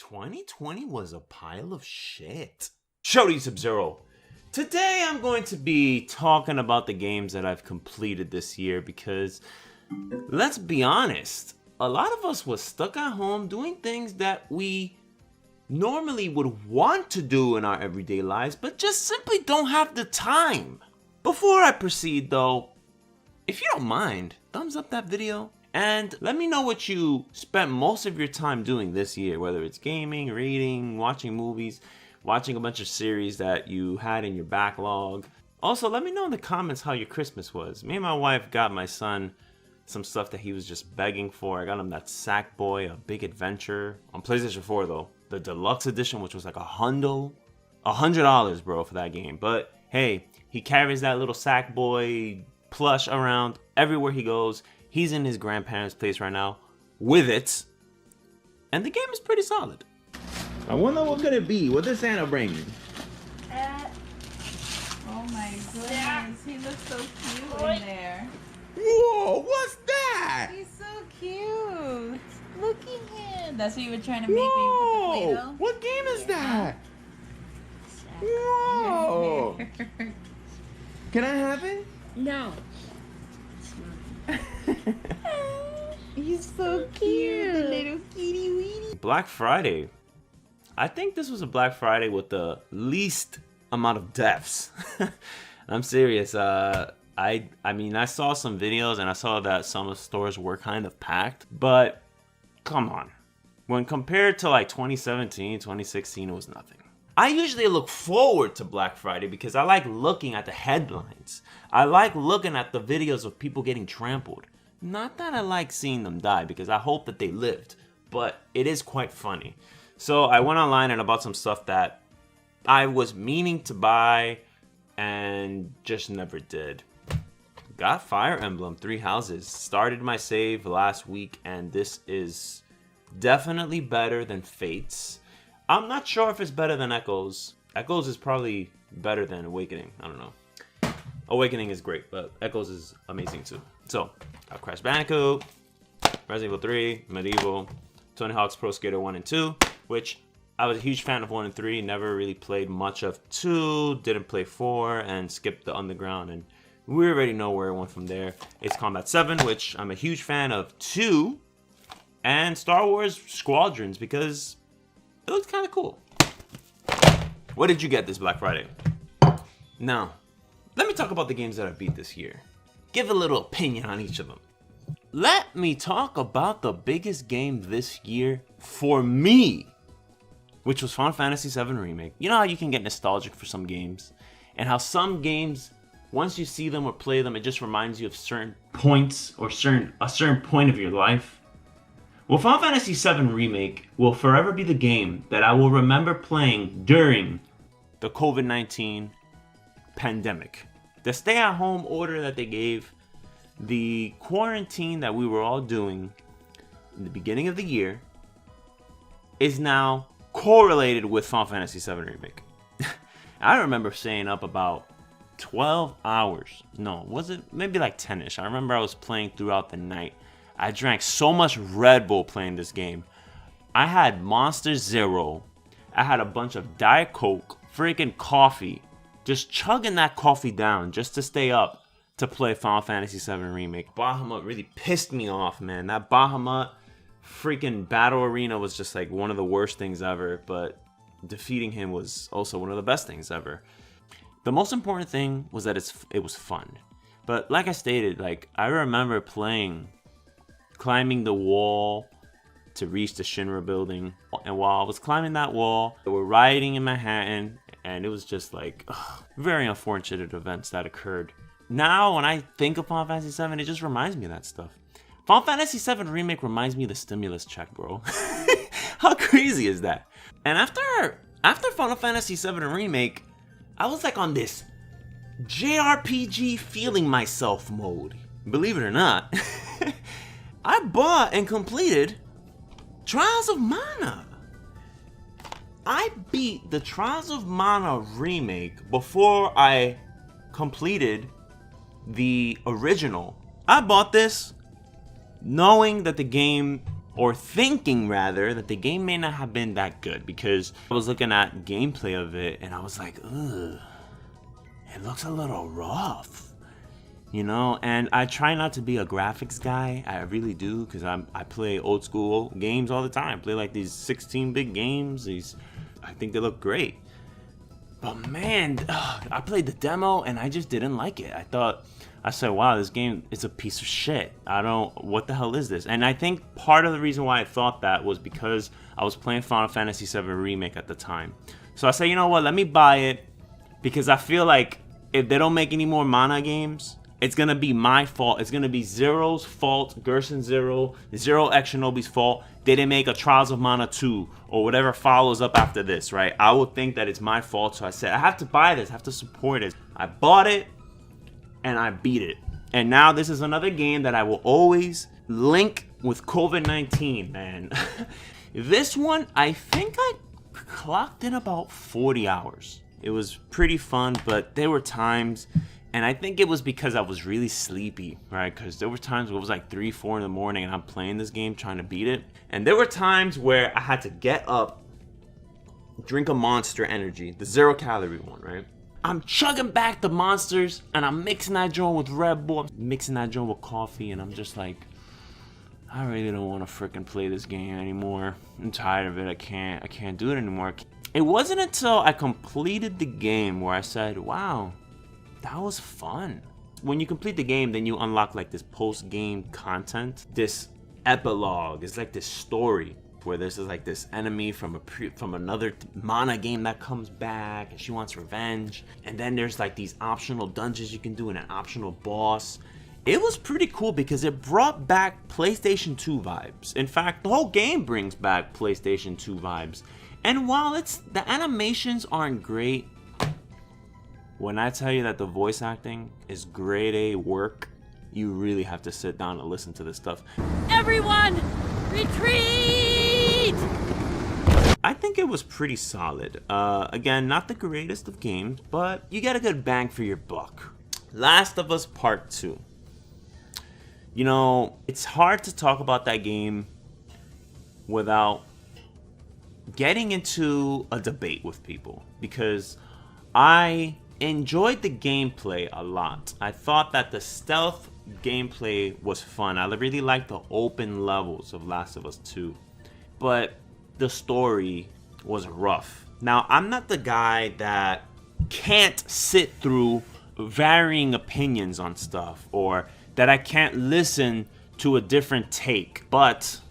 2020 was a pile of shit. Shouty Sub-Zero. Today I'm going to be talking about the games that I've completed this year because, let's be honest, a lot of us was stuck at home doing things that we normally would want to do in our everyday lives, but just simply don't have the time. Before I proceed though, if you don't mind, thumbs up that video. And let me know what you spent most of your time doing this year, whether it's gaming, reading, watching movies, watching a bunch of series that you had in your backlog. Also, let me know in the comments how your Christmas was. Me and my wife got my son some stuff that he was just begging for. I got him that Sackboy, A Big Adventure, on PlayStation 4 though. The deluxe edition, which was like $100, bro, for that game. But hey, he carries that little Sackboy plush around everywhere he goes. He's in his grandparents' place right now with it, and the game is pretty solid. I wonder what could it be? What does Santa bring? Oh my goodness, he looks so cute in there. Whoa, what's that? He's so cute. Look at him. That's what you were trying to make me with Whoa, the Play-Doh? what game is that? Whoa. Can I have it? No. He's so cute, the little kitty weenie. Black Friday. I think this was a Black Friday with the least amount of deaths. I'm serious. I mean, I saw some videos and I saw that some of the stores were kind of packed, but come on. When compared to like 2017, 2016, it was nothing. I usually look forward to Black Friday because I like looking at the headlines. I like looking at the videos of people getting trampled. Not that I like seeing them die because I hope that they lived, but it is quite funny. So I went online and I bought some stuff that I was meaning to buy and just never did. Got Fire Emblem 3 Houses. Started my save last week and this is definitely better than Fates. I'm not sure if it's better than Echoes. Echoes is probably better than Awakening. I don't know. Awakening is great, but Echoes is amazing too. So, Crash Bandicoot, Resident Evil 3, Medieval, Tony Hawk's Pro Skater 1 and 2, which I was a huge fan of 1 and 3, never really played much of 2, didn't play 4, and skipped the Underground, and we already know where it went from there. Ace Combat 7, which I'm a huge fan of 2, and Star Wars Squadrons, because it looks kind of cool. What did you get this Black Friday? Now, let me talk about the games that I beat this year. Give a little opinion on each of them. Let me talk about the biggest game this year for me, which was Final Fantasy VII Remake. You know how you can get nostalgic for some games, and how some games, once you see them or play them, it just reminds you of certain points or a certain point of your life. Well, Final Fantasy VII Remake will forever be the game that I will remember playing during the COVID-19 pandemic. The stay-at-home order that they gave, the quarantine that we were all doing in the beginning of the year, is now correlated with Final Fantasy VII Remake. I remember staying up about 12 hours. No, was it? Maybe like 10-ish. I remember I was playing throughout the night. I drank so much Red Bull playing this game. I had Monster Zero. I had a bunch of Diet Coke, freaking coffee. Just chugging that coffee down just to stay up to play Final Fantasy VII Remake. Bahamut really pissed me off, man. That Bahamut freaking battle arena was just like one of the worst things ever, but defeating him was also one of the best things ever. The most important thing was that it was fun. But like I stated, like I remember climbing the wall to reach the Shinra building, and while I was climbing that wall, we were rioting in Manhattan, and it was just like very unfortunate events that occurred. Now, when I think of Final Fantasy VII, it just reminds me of that stuff. Final Fantasy VII Remake reminds me of the stimulus check, bro. How crazy is that? And after Final Fantasy VII Remake, I was like on this JRPG feeling myself mode. Believe it or not, I bought and completed Trials of Mana. I beat the Trials of Mana remake before I completed the original. I bought this knowing that the game or thinking rather, that the game may not have been that good, because I was looking at gameplay of it and I was like, ugh, it looks a little rough, you know. And I try not to be a graphics guy, I really do, because I play old school games all the time. I play like these 16-bit games, I think they look great. But man, I played the demo and I just didn't like it. I said, wow, this game is a piece of shit. What the hell is this? And I think part of the reason why I thought that was because I was playing Final Fantasy VII Remake at the time. So I said, you know what, let me buy it, because I feel like if they don't make any more Mana games, it's gonna be my fault. It's gonna be Zero's fault, Gersonzero, Zero X Shinobi's fault. They didn't make a Trials of Mana 2 or whatever follows up after this, right? I would think that it's my fault. So I said, I have to buy this, I have to support it. I bought it and I beat it. And now this is another game that I will always link with COVID-19, man. This one, I think I clocked in about 40 hours. It was pretty fun, but there were times, and I think it was because I was really sleepy, right? Because there were times where it was like 3, 4 in the morning and I'm playing this game trying to beat it. And there were times where I had to get up, drink a Monster Energy, the 0-calorie one, right? I'm chugging back the Monsters and I'm mixing that joint with Red Bull, I'm mixing that joint with coffee, and I'm just like, I really don't want to freaking play this game anymore. I'm tired of it. I can't do it anymore. It wasn't until I completed the game where I said, wow, that was fun. When you complete the game, then you unlock like this post-game content, this epilogue. It's like this story where there's like this enemy from another Mana game that comes back and she wants revenge. And then there's like these optional dungeons you can do and an optional boss. It was pretty cool because it brought back PlayStation 2 vibes. In fact, the whole game brings back PlayStation 2 vibes. And while the animations aren't great, when I tell you that the voice acting is grade A work, you really have to sit down and listen to this stuff. Everyone, retreat! I think it was pretty solid. Again, not the greatest of games, but you get a good bang for your buck. Last of Us Part 2. You know, it's hard to talk about that game without getting into a debate with people, because I enjoyed the gameplay a lot. I thought that the stealth gameplay was fun. I really liked the open levels of Last of Us 2, but the story was rough. Now, I'm not the guy that can't sit through varying opinions on stuff, or that I can't listen to a different take, but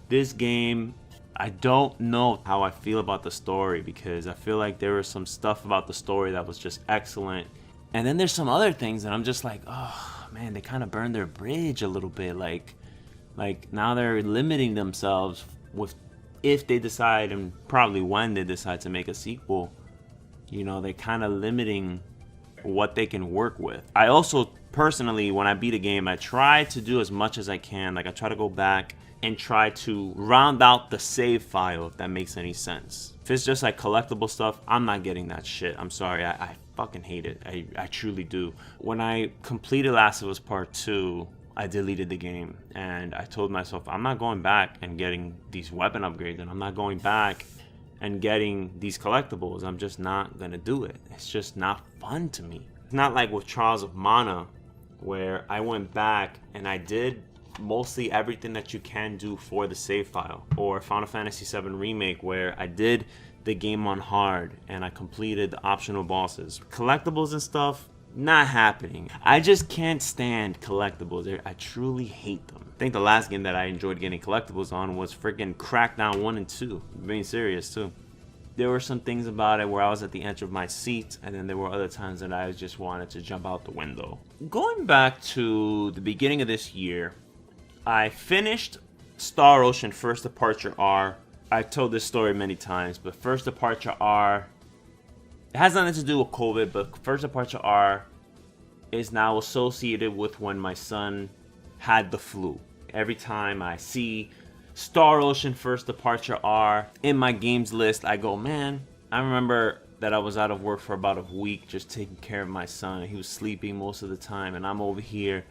this game, I don't know how I feel about the story, because I feel like there was some stuff about the story that was just excellent. And then there's some other things that I'm just like, oh man, they kind of burned their bridge a little bit. Like now they're limiting themselves with, if they decide, and probably when they decide to make a sequel, you know, they're kind of limiting what they can work with. I also personally, when I beat a game, I try to do as much as I can. Like I try to go back and try to round out the save file, if that makes any sense. If it's just like collectible stuff, I'm not getting that shit. I'm sorry, I fucking hate it. I truly do. When I completed Last of Us Part 2, I deleted the game, and I told myself, I'm not going back and getting these weapon upgrades, and I'm not going back and getting these collectibles. I'm just not gonna do it. It's just not fun to me. It's not like with Trials of Mana, where I went back and I did mostly everything that you can do for the save file, or Final Fantasy VII Remake, where I did the game on hard and I completed the optional bosses. Collectibles and stuff, not happening. I just can't stand collectibles. I truly hate them. I think the last game that I enjoyed getting collectibles on was freaking Crackdown 1 and 2. Being serious too. There were some things about it where I was at the edge of my seat, and then there were other times that I just wanted to jump out the window. Going back to the beginning of this year, I finished Star Ocean First Departure R. I've told this story many times, but First Departure R, it has nothing to do with COVID, but First Departure R is now associated with when my son had the flu. Every time I see Star Ocean First Departure R in my games list, I go, man, I remember that I was out of work for about a week just taking care of my son. He was sleeping most of the time, and I'm over here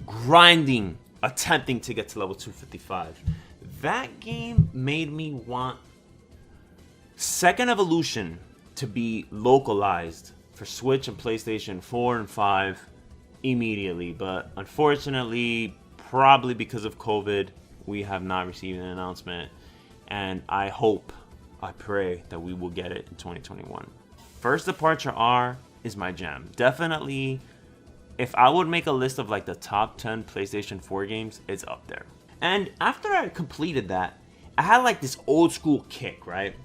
grinding, attempting to get to level 255. that game made me want Second Evolution to be localized for Switch and PlayStation 4 and 5 immediately. But unfortunately, probably because of COVID, we have not received an announcement. And I pray that we will get it in 2021. First Departure R is my jam. Definitely, if I would make a list of like the top 10 PlayStation 4 games, it's up there. And after I completed that, I had like this old school kick, right?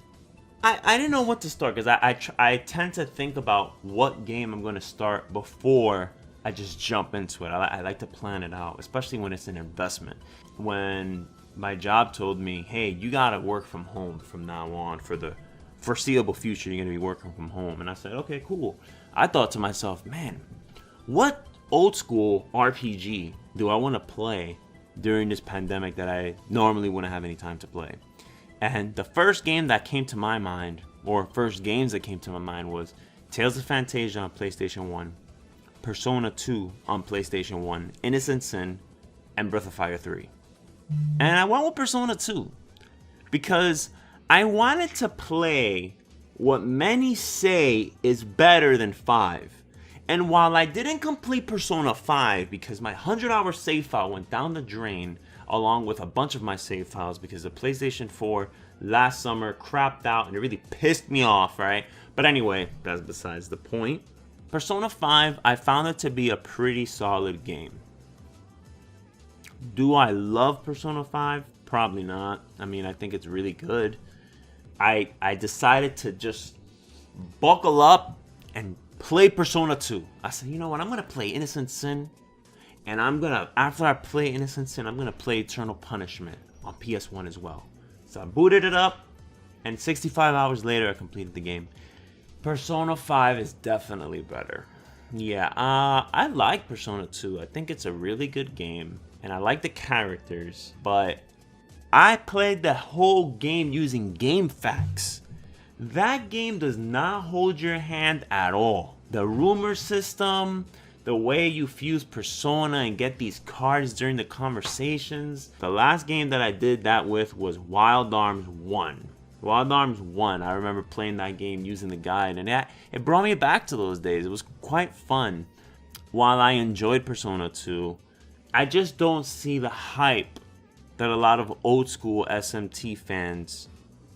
I didn't know what to start because I tend to think about what game I'm going to start before I just jump into it. I like to plan it out, especially when it's an investment. When my job told me, hey, you got to work from home from now on for the foreseeable future, you're going to be working from home. And I said, okay, cool. I thought to myself, man, what old school RPG do I want to play during this pandemic that I normally wouldn't have any time to play? And the first game that came to my mind, or first games that came to my mind, was Tales of Phantasia on PlayStation 1, Persona 2 on PlayStation 1, Innocent Sin, and Breath of Fire 3. And I went with Persona 2 because I wanted to play what many say is better than 5. And while I didn't complete Persona 5 because my 100-hour save file went down the drain, along with a bunch of my save files because the PlayStation 4 last summer crapped out and it really pissed me off, right? But anyway, that's besides the point. Persona 5, I found it to be a pretty solid game. Do I love Persona 5? Probably not. I mean, I think it's really good. I decided to just buckle up and play Persona 2. I said, you know what? I'm going to play Innocent Sin. And after I play Innocent Sin, I'm going to play Eternal Punishment on PS1 as well. So I booted it up, and 65 hours later, I completed the game. Persona 5 is definitely better. Yeah, I like Persona 2. I think it's a really good game, and I like the characters, but I played the whole game using game facts. That game does not hold your hand at all. The rumor system, the way you fuse Persona and get these cards during the conversations. The last game that I did that with was Wild Arms 1. Wild Arms 1, I remember playing that game using the guide, and it brought me back to those days. It was quite fun. While I enjoyed Persona 2, I just don't see the hype that a lot of old school SMT fans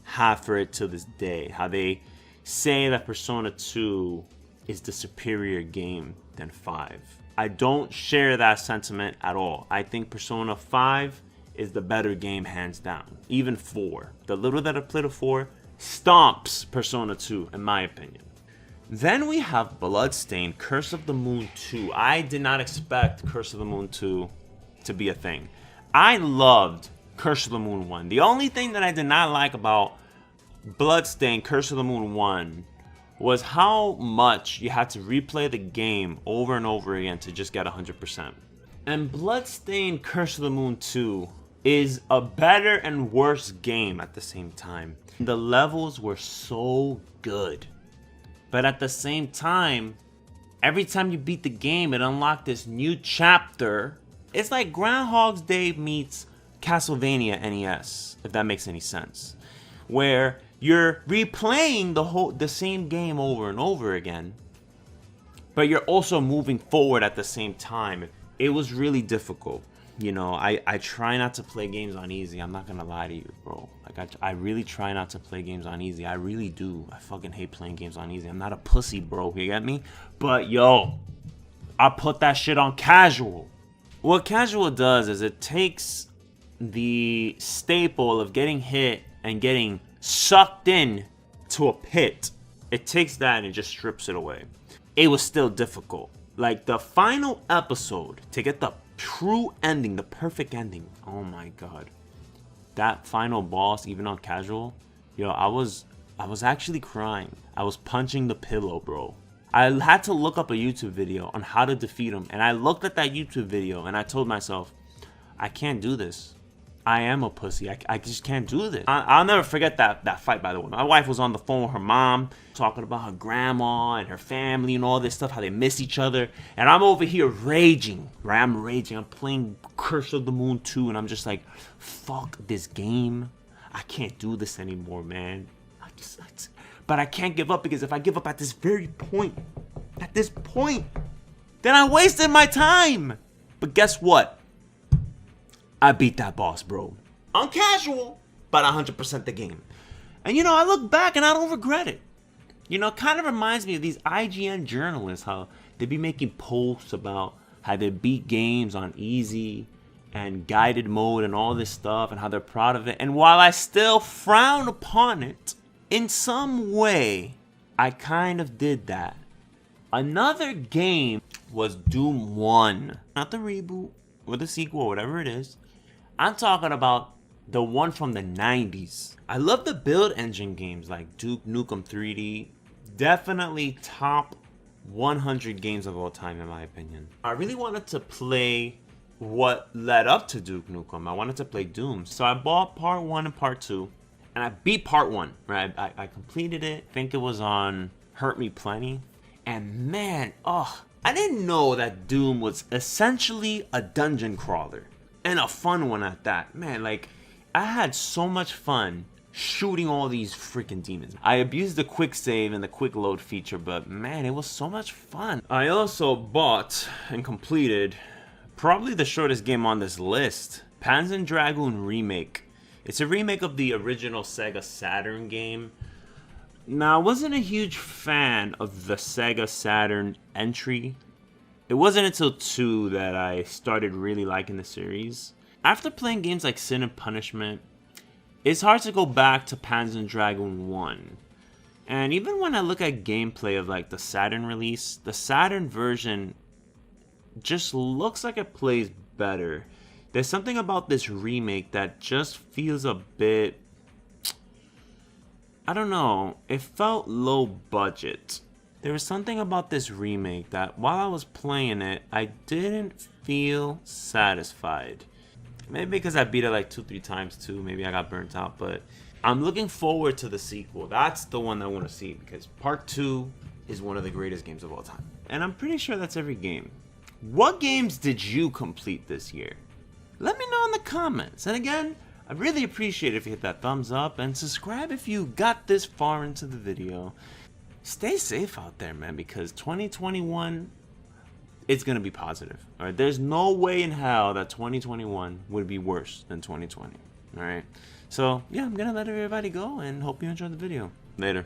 have for it to this day. How they say that Persona 2 is the superior game than 5. I don't share that sentiment at all. I think Persona 5 is the better game hands down. Even 4. The little that I played of 4 stomps Persona 2 in my opinion. Then we have Bloodstained, Curse of the Moon 2. I did not expect Curse of the Moon 2 to be a thing. I loved Curse of the Moon 1. The only thing that I did not like about Bloodstained, Curse of the Moon 1 was how much you had to replay the game over and over again to just get 100%. And Bloodstained Curse of the Moon 2 is a better and worse game at the same time. The levels were so good. But at the same time, every time you beat the game, it unlocked this new chapter. It's like Groundhog's Day meets Castlevania NES, if that makes any sense. Where you're replaying the same game over and over again, but you're also moving forward at the same time. It was really difficult. You know, I try not to play games on easy. I'm not gonna lie to you, bro. Like, I really try not to play games on easy. I really do. I fucking hate playing games on easy. I'm not a pussy, bro. You get me? But, yo, I put that shit on casual. What casual does is it takes the staple of getting hit and getting sucked in to a pit. It takes that and it just strips it away. It was still difficult. Like, the final episode, to get the true ending, the perfect ending. Oh my god. That final boss, even on casual, yo, I was actually crying. I was punching the pillow, bro. I had to look up a YouTube video on how to defeat him, and I looked at that YouTube video and I told myself, I can't do this. I am a pussy. I just can't do this. I'll never forget that fight, by the way. My wife was on the phone with her mom, talking about her grandma and her family and all this stuff, how they miss each other. And I'm over here raging, right? I'm raging. I'm playing Curse of the Moon 2, and I'm just like, fuck this game. I can't do this anymore, man. But I can't give up, because if I give up at this very point, then I wasted my time. But guess what? I beat that boss, bro. On casual, but 100% the game. And you know, I look back and I don't regret it. You know, it kind of reminds me of these IGN journalists, how they be making posts about how they beat games on easy and guided mode and all this stuff, and how they're proud of it. And while I still frown upon it, in some way, I kind of did that. Another game was Doom 1. Not the reboot or the sequel or whatever it is. I'm talking about the one from the 90s. I love the build engine games like Duke Nukem 3D. Definitely top 100 games of all time, in my opinion. I really wanted to play what led up to Duke Nukem. I wanted to play Doom. So I bought part 1 and part 2. And I beat part 1, right? I completed it. I think it was on Hurt Me Plenty. And man, I didn't know that Doom was essentially a dungeon crawler. And a fun one at that. Man, like, I had so much fun shooting all these freaking demons. I abused the quick save and the quick load feature, but man, it was so much fun. I also bought and completed probably the shortest game on this list, Panzer Dragoon Remake. It's a remake of the original Sega Saturn game. Now, I wasn't a huge fan of the Sega Saturn entry. It wasn't until 2 that I started really liking the series. After playing games like Sin and Punishment, it's hard to go back to Panzer Dragoon 1. And even when I look at gameplay of like the Saturn release, the Saturn version just looks like it plays better. There's something about this remake that just feels a bit, I don't know, it felt low budget. There was something about this remake that while I was playing it, I didn't feel satisfied. Maybe because I beat it like 2-3 times too, maybe I got burnt out, but I'm looking forward to the sequel. That's the one I want to see, because part 2 is one of the greatest games of all time. And I'm pretty sure that's every game. What games did you complete this year? Let me know in the comments. And again, I'd really appreciate it if you hit that thumbs up and subscribe if you got this far into the video. Stay safe out there, man, because 2021, it's going to be positive. All right, there's no way in hell that 2021 would be worse than 2020. All right, so yeah, I'm going to let everybody go and hope you enjoyed the video. Later.